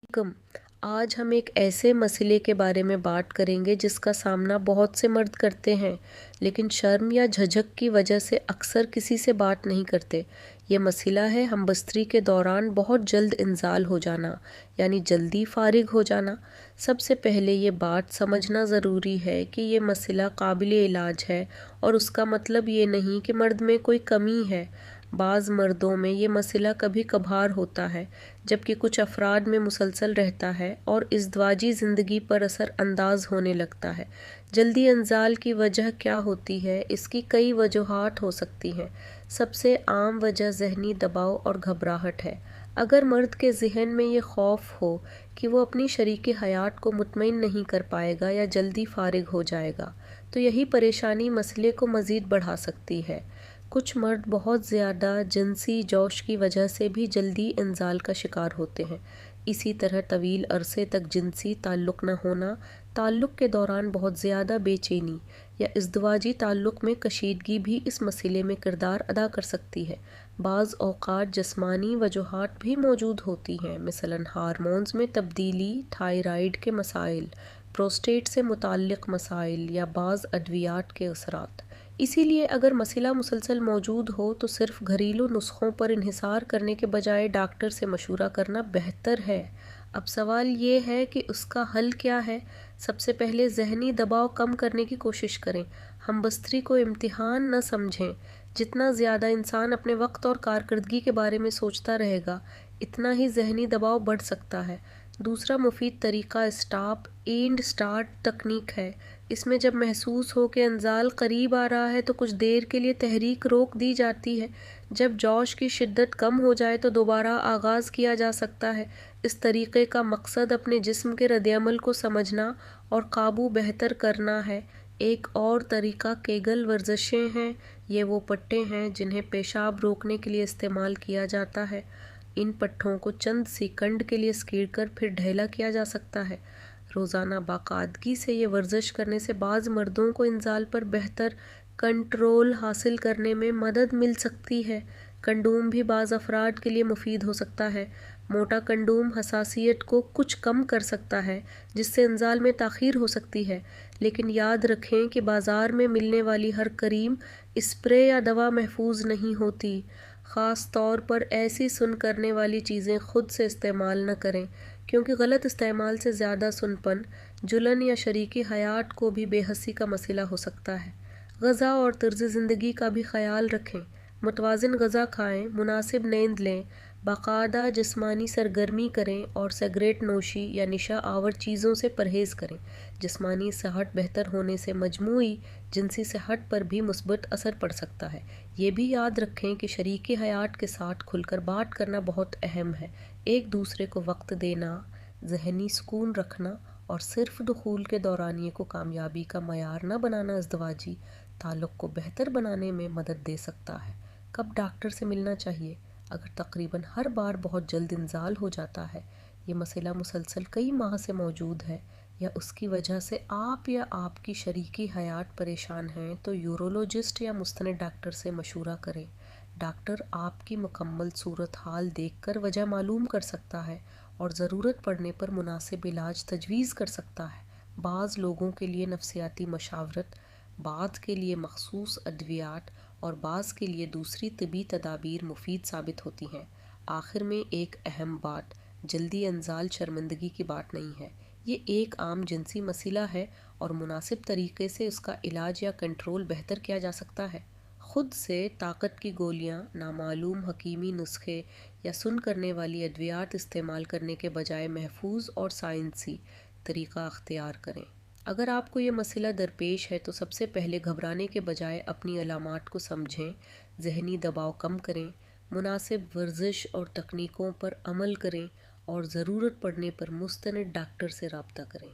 कम आज हम एक ऐसे मसले के बारे में बात करेंगे जिसका सामना बहुत से मर्द करते हैं, लेकिन शर्म या झिझक की वजह से अक्सर किसी से बात नहीं करते। ये मसला है हमबस्तरी के दौरान बहुत जल्द इंजाल हो जाना, यानी जल्दी फारिग हो जाना। सबसे पहले ये बात समझना ज़रूरी है कि ये मसला काबिल इलाज है और उसका मतलब ये नहीं कि मर्द में कोई कमी है। बाज़ मर्दों में ये मसला कभी कभार होता है, जबकि कुछ अफराद में मुसलसल रहता है और इज़दवाजी ज़िंदगी पर असर अंदाज होने लगता है। जल्दी इंजाल की वजह क्या होती है? इसकी कई वजूहात हो सकती हैं। सबसे आम वजह ज़हनी दबाव और घबराहट है। अगर मर्द के जहन में ये खौफ हो कि वो अपनी शरीके हयात को मुतमईन नहीं कर पाएगा या जल्दी फारिग हो जाएगा, तो यही परेशानी मसले को मज़ीद बढ़ा सकती है। कुछ मर्द बहुत ज़्यादा जिनसी जोश की वजह से भी जल्दी इंजाल का शिकार होते हैं। इसी तरह तवील अरसे तक जिनसी ताल्लुक़ न होना, ताल्लुक़ के दौरान बहुत ज़्यादा बेचैनी या इज़दवाजी ताल्लुक़ में कशीदगी भी इस मसले में किरदार अदा कर सकती है। बाज़ औक़ात जिस्मानी वजूहात भी मौजूद होती हैं, मिसलन हार्मोन्स में तब्दीली, थायराइड के मसाइल, प्रोस्टेट से मुताल्लिक़ मसाइल या बाज़ अद्वियात के असरात। इसीलिए अगर मसला मुसलसल मौजूद हो तो सिर्फ घरेलू नुस्खों पर इन्हिसार करने के बजाय डॉक्टर से मशवरा करना बेहतर है। अब सवाल ये है कि उसका हल क्या है। सबसे पहले ज़हनी दबाव कम करने की कोशिश करें। हमबस्तरी को इम्तिहान न समझें। जितना ज़्यादा इंसान अपने वक्त और कारकर्दगी के बारे में सोचता रहेगा, इतना ही ज़हनी दबाव बढ़ सकता है। दूसरा मुफीद तरीका स्टॉप एंड स्टार्ट तकनीक है। इसमें जब महसूस हो कि इंजाल करीब आ रहा है तो कुछ देर के लिए तहरीक रोक दी जाती है। जब जोश की शिद्दत कम हो जाए तो दोबारा आगाज़ किया जा सकता है। इस तरीक़े का मकसद अपने जिस्म के रद्द-ए-अमल को समझना और काबू बेहतर करना है। एक और तरीका केगल वर्जिशें हैं। ये वो पट्टे हैं जिन्हें पेशाब रोकने के लिए इस्तेमाल किया जाता है। इन पट्टों को चंद सेकंड के लिए स्कीड़ फिर ढेला किया जा सकता है। रोज़ाना बाकायदगी से ये वर्जिश करने से बाज़ मर्दों को इंजाल पर बेहतर कंट्रोल हासिल करने में मदद मिल सकती है। कंडोम भी बाज़ अफराद के लिए मुफीद हो सकता है। मोटा कंडोम हसासियत को कुछ कम कर सकता है, जिससे इंजाल में ताख़ीर हो सकती है। लेकिन याद रखें कि बाज़ार में मिलने वाली हर क्रीम, स्प्रे या दवा महफूज नहीं होती। ख़ास तौर पर ऐसी सुन करने वाली चीज़ें खुद से इस्तेमाल न करें, क्योंकि गलत इस्तेमाल से ज़्यादा सुनपन, जुलन या शरीकी हयात को भी बेहसी का मसला हो सकता है। ग़ज़ा और तर्ज़ ज़िंदगी का भी ख्याल रखें। मुतवाज़िन ग़ज़ा खाएं, मुनासिब नींद लें, बाकायदा जिस्मानी सरगर्मी करें और सिगरेट नोशी या नशा आवर चीज़ों से परहेज़ करें। जिस्मानी सेहत बेहतर होने से मजमूई जिनसी सेहत पर भी मुस्बत असर पड़ सकता है। ये भी याद रखें कि शरीकी हयात के साथ खुलकर बात करना बहुत अहम है। एक दूसरे को वक्त देना, ज़हनी सुकून रखना और सिर्फ दुखूल के दौरानिए को कामयाबी का मयार न बनाना इज़दवाजी ताल्लुक़ को बेहतर बनाने में मदद दे सकता है। कब डॉक्टर से मिलना चाहिए? अगर तकरीबन हर बार बहुत जल्द इंजाल हो जाता है, ये मसला मुसलसल कई माह से मौजूद है या उसकी वजह से आप या आपकी शरीकी हयात परेशान हैं, तो यूरोलॉजिस्ट या मुस्तनद डॉक्टर से मशवरा करें। डॉक्टर आपकी मुकम्मल सूरत हाल देखकर वजह मालूम कर सकता है और ज़रूरत पड़ने पर मुनासिब इलाज तजवीज़ कर सकता है। बाज़ लोगों के लिए नफ्सियाती मशावरत, बाज़ के लिए मखसूस अद्वियात और बाज़ के लिए दूसरी तिबी तदाबीर मुफीद साबित होती हैं। आखिर में एक अहम बात, जल्दी इंजाल शर्मिंदगी की बात नहीं है। ये एक आम जिनसी मसला है और मुनासिब तरीके से उसका इलाज या कंट्रोल बेहतर किया जा सकता है। खुद से ताकत की गोलियां, नामालूम हकीमी नुस्खे या सुन करने वाली अद्वियात इस्तेमाल करने के बजाय महफूज और साइंसी तरीका अख्तियार करें। अगर आपको ये मसला दरपेश है तो सबसे पहले घबराने के बजाय अपनी अलामात को समझें, ज़हनी दबाव कम करें, मुनासिब वर्जिश और तकनीकों पर अमल करें और ज़रूरत पड़ने पर मुस्तनद डॉक्टर से रब्ता करें।